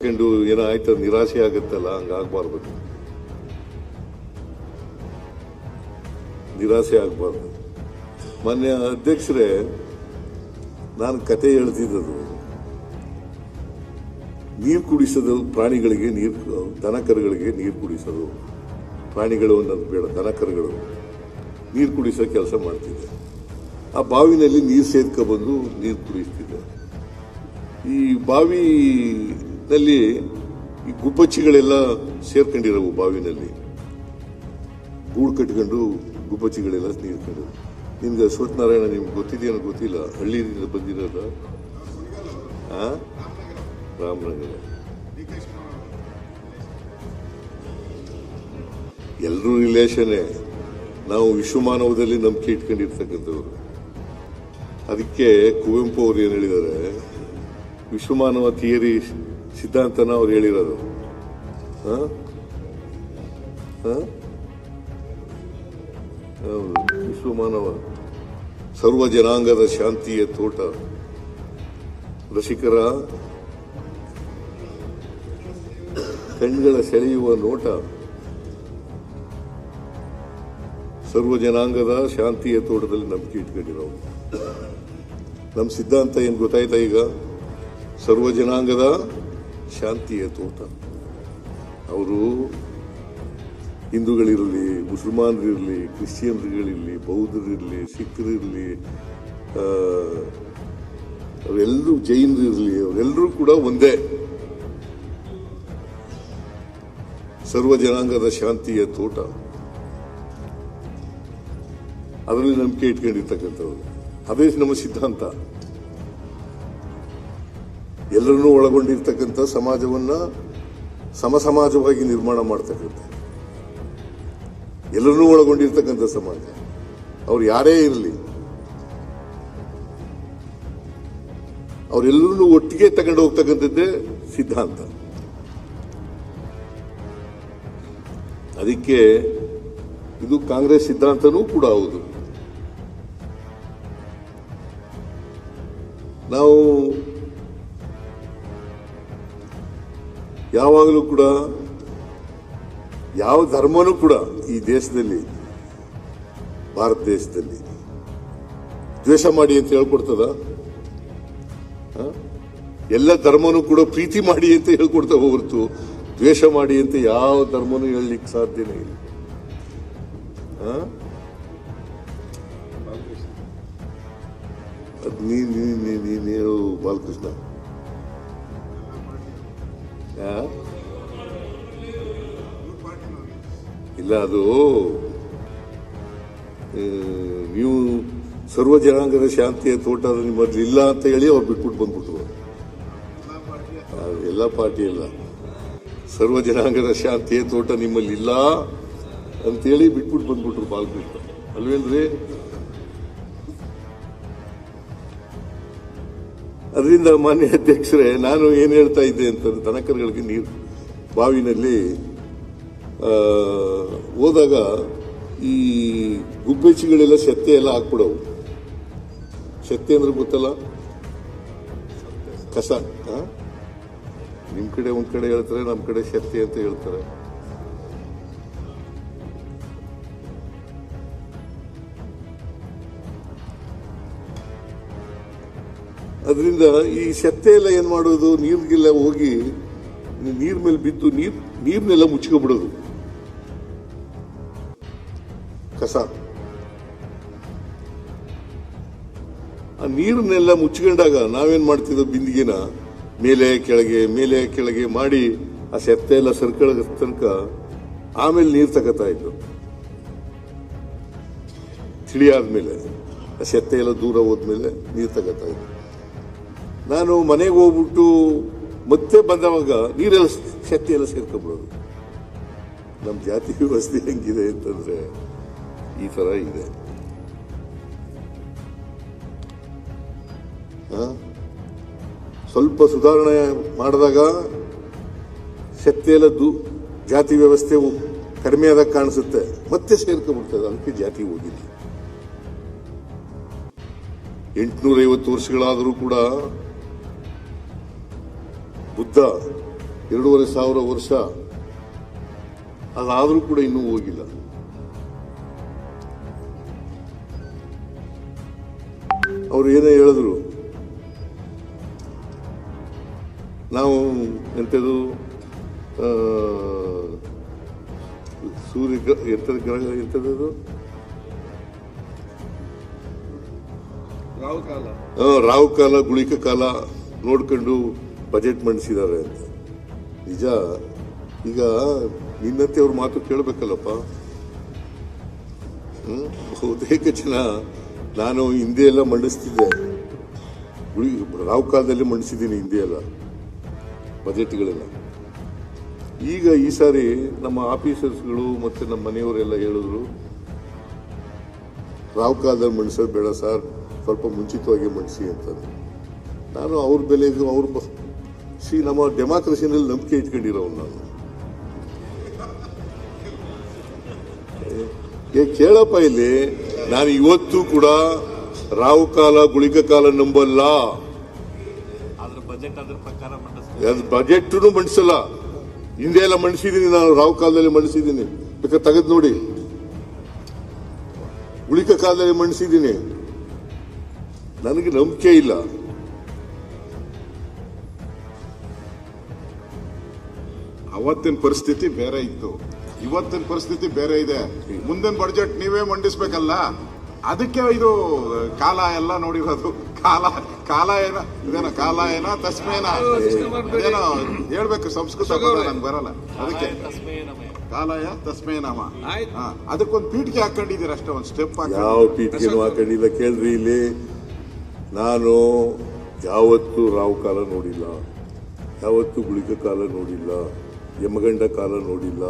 ಸೇರ್ಕೊಂಡು ಏನೋ ಆಯ್ತು ನಿರಾಸೆ ಆಗುತ್ತಲ್ಲ, ಹಂಗಾಗಬಾರ್ದು, ನಿರಾಸೆ ಆಗಬಾರ್ದು. ಮಾನ್ಯ ಅಧ್ಯಕ್ಷರೇ, ನಾನು ಕತೆ ಹೇಳ್ತಿದ್ದದು, ನೀರು ಕುಡಿಸೋದು ಪ್ರಾಣಿಗಳಿಗೆ, ದನಕರುಗಳಿಗೆ ನೀರು ಕುಡಿಸೋದು, ಪ್ರಾಣಿಗಳು ಅನ್ನೋದು ಬೇಡ, ದನಕರುಗಳು ನೀರು ಕುಡಿಸೋ ಕೆಲಸ ಮಾಡ್ತಿದ್ದೆ. ಆ ಬಾವಿನಲ್ಲಿ ನೀರು ಸೇದ್ಕೊಬಂದು ನೀರು ಕುಡಿಸ್ತಿದ್ದೆ. ಈ ಬಾವಿನಲ್ಲಿ ಈ ಗುಬ್ಬಚ್ಚಿಗಳೆಲ್ಲ ಸೇರ್ಕೊಂಡಿರೋವು, ಬಾವಿನಲ್ಲಿ ಗೂಡು ಕಟ್ಕೊಂಡು ಗುಬ್ಬಚ್ಚಿಗಳೆಲ್ಲ ನೀರು ಕಂಡು. ನಿಮ್ಗೆ ಅಶ್ವತ್ಥನಾರಾಯಣ ನಿಮ್ಗೆ ಗೊತ್ತಿದೆಯೋ ಗೊತ್ತಿಲ್ಲ, ಹಳ್ಳಿಯಿಂದ ಬಂದಿರೋದ, ರಾಮನಗರ. ಎಲ್ಲರೂ ರಿಲೇಷನ್ನೇ. ನಾವು ವಿಶ್ವಮಾನವದಲ್ಲಿ ನಂಬಿಕೆ ಇಟ್ಕೊಂಡಿರ್ತಕ್ಕಂಥವ್ರು. ಅದಕ್ಕೆ ಕುವೆಂಪು ಅವರು ಏನು ಹೇಳಿದ್ದಾರೆ, ವಿಶ್ವಮಾನವ ಥಿಯರಿ ಸಿದ್ಧಾಂತನ ಅವ್ರು ಹೇಳಿರೋದು. ವಿಶ್ವಮಾನವ ಸರ್ವ ಜನಾಂಗದ ಶಾಂತಿಯ ತೋಟ, ರಸಿಕರ ಕಣ್ಗಳ ಸೆಳೆಯುವ ನೋಟ, ಸರ್ವ ಜನಾಂಗದ ಶಾಂತಿಯ ತೋಟದಲ್ಲಿ ನಂಬಿಕೆ ಇಟ್ಕೊಂಡಿರೋರು. ನಮ್ಮ ಸಿದ್ಧಾಂತ ಏನು ಗೊತ್ತಾಯ್ತಾ ಈಗ? ಸರ್ವ ಜನಾಂಗದ ಶಾಂತಿಯ ತೋಟ. ಅವರು ಹಿಂದೂಗಳಿರಲಿ, ಮುಸಲ್ಮಾನರಿರಲಿ, ಕ್ರಿಶ್ಚಿಯನ್ಗಳಿರಲಿ, ಬೌದ್ಧರಿರಲಿ, ಸಿಖ್ರಿರಲಿ, ಅವರೆಲ್ಲರೂ ಜೈನರಿರಲಿ, ಅವರೆಲ್ಲರೂ ಕೂಡ ಒಂದೇ. ಸರ್ವ ಜನಾಂಗದ ಶಾಂತಿಯ ತೋಟ, ಅದರಲ್ಲಿ ನಂಬಿಕೆ ಇಟ್ಕೊಂಡಿರ್ತಕ್ಕಂಥವ್ರು. ಅದೇ ನಮ್ಮ ಸಿದ್ಧಾಂತ. ಎಲ್ಲರನ್ನೂ ಒಳಗೊಂಡಿರ್ತಕ್ಕಂಥ ಸಮಾಜವನ್ನ ಸಮಸಮಾಜವಾಗಿ ನಿರ್ಮಾಣ ಮಾಡ್ತಕ್ಕಂಥ, ಎಲ್ಲರನ್ನೂ ಒಳಗೊಂಡಿರ್ತಕ್ಕಂಥ ಸಮಾಜ. ಅವ್ರು ಯಾರೇ ಇರಲಿ, ಅವರೆಲ್ಲರನ್ನೂ ಒಟ್ಟಿಗೆ ತಗೊಂಡು ಹೋಗ್ತಕ್ಕಂಥದ್ದೇ ಸಿದ್ಧಾಂತ. ಅದಕ್ಕೆ ಇದು ಕಾಂಗ್ರೆಸ್ ಸಿದ್ಧಾಂತನೂ ಕೂಡ ಹೌದು. ನಾವು ಯಾವಾಗಲೂ ಕೂಡ ಯಾವ ಧರ್ಮನೂ ಕೂಡ ಈ ದೇಶದಲ್ಲಿ, ಭಾರತ ದೇಶದಲ್ಲಿ ದ್ವೇಷ ಮಾಡಿ ಅಂತ ಹೇಳ್ಕೊಡ್ತದ? ಎಲ್ಲ ಧರ್ಮನೂ ಕೂಡ ಪ್ರೀತಿ ಮಾಡಿ ಅಂತ ಹೇಳ್ಕೊಡ್ತಾ ಹೊರತು ದ್ವೇಷ ಮಾಡಿ ಅಂತ ಯಾವ ಧರ್ಮನೂ ಹೇಳಲಿಕ್ಕೆ ಸಾಧ್ಯನೇ ಇಲ್ಲ. ನೀನು ಬಾಲಕೃಷ್ಣ, ಇಲ್ಲ, ಅದು ನೀವು ಸರ್ವ ಜನಾಂಗದ ಶಾಂತಿಯ ತೋಟ ನಿಮ್ಮಲ್ಲಿ ಇಲ್ಲ ಅಂತ ಹೇಳಿ ಅವ್ರು ಬಿಟ್ಬಿಟ್ಟು ಬಂದ್ಬಿಟ್ರು. ಎಲ್ಲ ಪಾರ್ಟಿ ಇಲ್ಲ, ಸರ್ವ ಜನಾಂಗದ ಶಾಂತಿಯ ತೋಟ ನಿಮ್ಮಲ್ಲಿ ಇಲ್ಲ ಅಂತೇಳಿ ಬಿಟ್ಬಿಟ್ಟು ಬಂದ್ಬಿಟ್ರು ಬಾಲಕೃಷ್ಣ, ಅಲ್ವೇನ್ರಿ? ಅದರಿಂದ ಮಾನ್ಯ ಅಧ್ಯಕ್ಷರೇ, ನಾನು ಏನು ಹೇಳ್ತಾ ಇದ್ದೆ ಅಂತಂದ್ರೆ, ದನಕರುಗಳಿಗೆ ನೀರು ಬಾವಿನಲ್ಲಿ ಹೋದಾಗ ಈ ಗುಬ್ಬಚ್ಚಿಗಳೆಲ್ಲ ಸೆತ್ತೆ ಎಲ್ಲ ಹಾಕ್ಬಿಡವು. ಸೆತ್ತೆ ಅಂದ್ರೆ ಗೊತ್ತಲ್ಲ, ಕಸ. ನಿಮ್ ಕಡೆ ಒಂದ್ ಕಡೆ ಹೇಳ್ತಾರೆ, ನಮ್ಮ ಕಡೆ ಸೆತ್ತೆ ಅಂತ ಹೇಳ್ತಾರೆ. ಅದರಿಂದ ಈ ಸೆತ್ತೆ ಎಲ್ಲ ಏನ್ ಮಾಡೋದು, ನೀರಿಗೆಲ್ಲ ಹೋಗಿ ನೀರ್ ಮೇಲೆ ಬಿದ್ದು ನೀರ್ನೆಲ್ಲ ಮುಚ್ಕೊಬಿಡೋದು, ಕಸ. ಆ ನೀರನ್ನೆಲ್ಲ ಮುಚ್ಕೊಂಡಾಗ ನಾವೇನ್ ಮಾಡ್ತಿದ್ವು, ಬಿಂದಿಗೆನ ಮೇಲೆ ಕೆಳಗೆ ಮಾಡಿ ಆ ಸೆತ್ತೆ ಎಲ್ಲ ಸರ್ಕಳ ತನಕ ಆಮೇಲೆ ನೀರು ತಗೋತಾ ಇದ್ದು. ತಿಳಿಯಾದ್ಮೇಲೆ ಆ ಸೆತ್ತೆ ಎಲ್ಲ ದೂರ ಹೋದ್ಮೇಲೆ ನೀರು ತಗೋತಾ ಇದ್ದು. ನಾನು ಮನೆಗೆ ಹೋಗ್ಬಿಟ್ಟು ಮತ್ತೆ ಬಂದವಾಗ ನೀರೆಲ್ಲ ಸೆತ್ತೆ ಎಲ್ಲ ಸೇರ್ಕೊಂಡ್ಬಿಡೋದು. ನಮ್ಮ ಜಾತಿ ವ್ಯವಸ್ಥೆ ಹೆಂಗಿದೆ ಅಂತಂದ್ರೆ ಈ ತರ ಇದೆ. ಸ್ವಲ್ಪ ಸುಧಾರಣೆ ಮಾಡಿದಾಗ ಸೆತ್ತೆ ಎಲ್ಲ ಜಾತಿ ವ್ಯವಸ್ಥೆ ಕಡಿಮೆ ಆದಾಗ ಕಾಣಿಸುತ್ತೆ, ಮತ್ತೆ ಸೇರ್ಕೊಂಡ್ಬಿಡ್ತದೆ. ಅದಕ್ಕೆ ಜಾತಿ ಹೋಗಿಲ್ಲ. 850 ವರ್ಷಗಳಾದರೂ ಕೂಡ ಬುದ್ಧ 2,500 ವರ್ಷ ಅದಾದರೂ ಕೂಡ ಇನ್ನೂ ಹೋಗಿಲ್ಲ. ಅವ್ರು ಏನೇ ಹೇಳಿದ್ರು ನಾವು ಎಂಥದ್ದು ಸೂರ್ಯ ಎಂಥದ್ದು ಗ್ರಹ ಎಂಥದ್ದು ರಾವು ಕಾಲ ಗುಳಿಕ ಕಾಲ ನೋಡ್ಕೊಂಡು ಬಜೆಟ್ ಮಂಡಿಸಿದ್ದಾರೆ ಅಂತ. ನಿಜ, ಈಗ ನಿನ್ನಂತೆ ಅವ್ರ ಮಾತು ಕೇಳಬೇಕಲ್ಲಪ್ಪ. ಬಹುತೇಕ ಜನ ನಾನು ಹಿಂದೆ ಎಲ್ಲ ಮಂಡಿಸ್ತಿದ್ದೆ, ರಾವು ಕಾಲದಲ್ಲಿ ಮಂಡಿಸಿದ್ದೀನಿ ಹಿಂದೆ ಎಲ್ಲ ಬಜೆಟ್ಗಳೆಲ್ಲ. ಈಗ ಈ ಸಾರಿ ನಮ್ಮ ಆಫೀಸರ್ಸ್ಗಳು ಮತ್ತೆ ನಮ್ಮ ಮನೆಯವರೆಲ್ಲ ಹೇಳಿದ್ರು ರಾವು ಕಾಲದಲ್ಲಿ ಮಂಡಿಸೋದು ಬೇಡ ಸರ್, ಸ್ವಲ್ಪ ಮುಂಚಿತವಾಗಿ ಮಂಡಿಸಿ ಅಂತ. ನಾನು ಅವ್ರ ಬೆಲೆಗೂ ನಮ್ಮ ಡೆಮಾಕ್ರಸಿನಲ್ಲಿ ನಂಬಿಕೆ ಇಟ್ಕೊಂಡಿರೋನು ನಾನು. ಕೇಳಪ್ಪ, ಇಲ್ಲಿ ನಾನು ಇವತ್ತು ಕೂಡ ರಾವು ಕಾಲ ಗುಳಿಕ ಕಾಲ ನಂಬಲ್ಲ. ಬಜೆಟ್ ಮಂಡಿಸಲ್ಲ. ಹಿಂದೆ ಎಲ್ಲ ಮಂಡಿಸಿದ್ದೀನಿ ನಾನು, ರಾವು ಕಾಲದಲ್ಲಿ ಮಂಡಿಸಿದ್ದೀನಿ, ಬೇಕಾದ್ರೆ ತೆಗೆದು ನೋಡಿ. ಗುಳಿಕ ಕಾಲದಲ್ಲಿ ಮಂಡಿಸಿದ್ದೀನಿ. ನನಗೆ ನಂಬಿಕೆ ಇಲ್ಲ. ಅವತ್ತಿನ ಪರಿಸ್ಥಿತಿ ಬೇರೆ ಇತ್ತು, ಇವತ್ತಿನ ಪರಿಸ್ಥಿತಿ ಬೇರೆ ಇದೆ. ಮುಂದಿನ ಬಜೆಟ್ ನೀವೇ ಮಂಡಿಸ್ಬೇಕಲ್ಲ, ಅದಕ್ಕೆ ಇದು ಕಾಲ ಎಲ್ಲ ನೋಡಿರೋದು. ಕಾಲ ಏನ ತಸ್ಮೇನ ಏನೋ ಹೇಳ್ಬೇಕು, ಸಂಸ್ಕೃತ ನಂಗೆ ಬರಲ್ಲ. ಅದಕ್ಕೆ ಕಾಲಯ ತಸ್ಮೇನಮ, ಅದಕ್ಕೊಂದು ಪೀಠಿಗೆ ಹಾಕೊಂಡಿದ್ದೀರ ಅಷ್ಟೇ, ಒಂದು ಸ್ಟೆಪ್. ಯಾವ ಪೀಠಿಗೆನೂ ಹಾಕೊಂಡಿಲ್ಲ. ಕೇಳ್ರಿ, ಇಲ್ಲಿ ನಾನು ಯಾವತ್ತೂ ರಾವು ಕಾಲ ನೋಡಿಲ್ಲ, ಯಾವತ್ತೂ ಗುಳಿಕ ಕಾಲ ನೋಡಿಲ್ಲ, ಯಮಗಂಡ ಕಾಲ ನೋಡಿಲ್ಲ.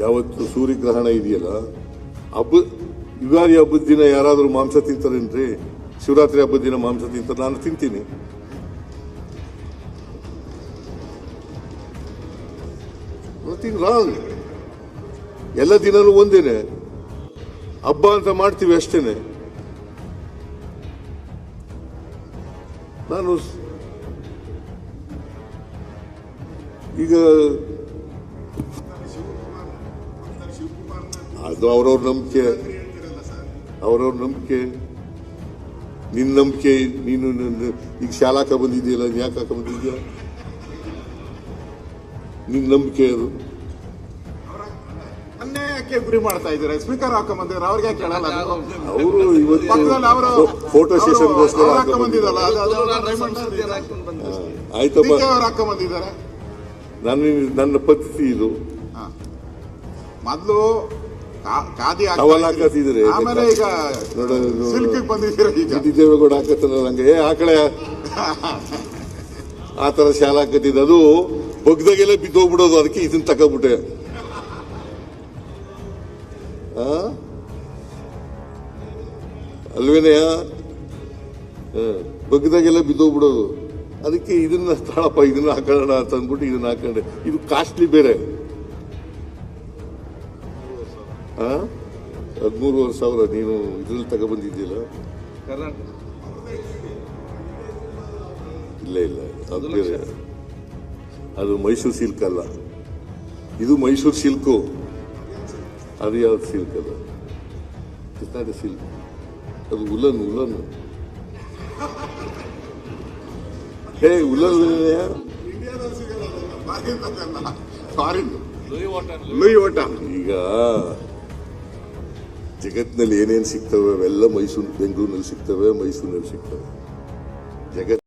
ಯಾವತ್ತು ಸೂರ್ಯಗ್ರಹಣ ಇದೆಯಲ್ಲ, ಯುಗಾದಿ ಹಬ್ಬದ ದಿನ ಯಾರಾದರೂ ಮಾಂಸ ತಿಂತಾರೇನ್ರಿ? ಶಿವರಾತ್ರಿ ಹಬ್ಬದ ದಿನ ಮಾಂಸ ತಿಂತಾರೆ, ನಾನು ತಿಂತೀನಿ. Nothing wrong. ಎಲ್ಲ ದಿನನೂ ಒಂದೇನೆ, ಹಬ್ಬ ಅಂತ ಮಾಡ್ತೀವಿ ಅಷ್ಟೇನೆ. ನಾನು ಈಗ ಅದು ಅವ್ರವ್ರ ನಂಬಿಕೆ, ನಿನ್ನ ನಂಬಿಕೆ. ನೀನು ಈಗ ಶಾಲಾಕ ಬಂದಿದೆಯಲ್ಲ, ಯಾಕೆ ಹಾಕ ಬಂದಿದ್ಯಾ? ನಿನ್ನ ನಂಬಿಕೆ ಅದು. ಯಾಕೆ ಗುರಿ ಮಾಡ್ತಾ ಇದ್ದಾರೆ? ಸ್ಪೀಕರ್ ಹಾಕೊಂಬಂದಿದ್ರು, ಅವ್ರಿಗೆ ಕೇಳಲ್ಲ. ಅವರು ಇವತ್ತು ಫೋಟೋ ಸೆಷನ್ಗೋಸ್ಕರ ಹಾಕೊಂಬಂದಿದ್ದಲ್ಲ, ಆಯ್ತಪ್ಪ, ಹಾಕೊಂಬಂದಿದ್ದಾರೆ. ನನ್ನ ಪದ್ಧತಿ ಇದು. ಮೊದಲು ಖಾದಿ ಹಾಕತ್ತಿದ್ರೆ, ಆಮೇಲೆ ಈಗ ಸಿಲ್ಕ್ ಬಂದಿದ್ದೀರ. ಈಗ ದೇವೇಗೌಡ ಹಾಕತ್ತಲ್ಲ ನಂಗೆ ಆ ಕಡೆ ಆ ತರ ಶಾಲೆ ಹಾಕತ್ತಿದ್ದು, ಅದು ಬಗ್ದಾಗೆಲ್ಲ ಬಿದ್ದೋಗ್ಬಿಡೋದು. ಅದಕ್ಕೆ ಇದನ್ನ ತಕೊಂಡ್ಬಿಟ್ಟೆ. ಅಲ್ವೇನೆಯ ಬಗ್ದಾಗೆಲ್ಲ ಬಿದ್ದೋಗ್ಬಿಡೋದು. ಅದಕ್ಕೆ ಇದನ್ನ ತಾಳಪ್ಪ, ಇದನ್ನ ಹಾಕೋಣ ಅಂತ ಅಂದ್ಬಿಟ್ಟು ಇದನ್ನ ಹಾಕೊಂಡೆ. ಇದು ಕಾಸ್ಟ್ಲಿ ಬೇರೆ. 13,500 ನೀನು ಇದ್ರಲ್ಲಿ ತಗೊಬಂದಿದ್ದೀಯಲ್ಲ? ಇಲ್ಲ, ಅದು ಬೇರೆ. ಅದು ಮೈಸೂರು ಸಿಲ್ಕ್ ಅಲ್ಲ, ಇದು ಮೈಸೂರು ಸಿಲ್ಕು. ಅದು ಯಾವ್ದು ಸಿಲ್ಕ್ ಅಲ್ಲ, ಇಟ್ಸ್ ನಾಟ್ ಎ ಸಿಲ್ಕ್, ಅದು ಉಲನ್. ಹೇ, ಉಲನ್ ಲೂಯಿ ಓಟ. ಈಗ ಜಗತ್ತಿನಲ್ಲಿ ಏನೇನು ಸಿಗ್ತವೆ ಅವೆಲ್ಲ ಬೆಂಗಳೂರಿನಲ್ಲಿ ಸಿಗ್ತವೆ, ಮೈಸೂರಿನಲ್ಲಿ ಸಿಗ್ತವೆ. ಜಗತ್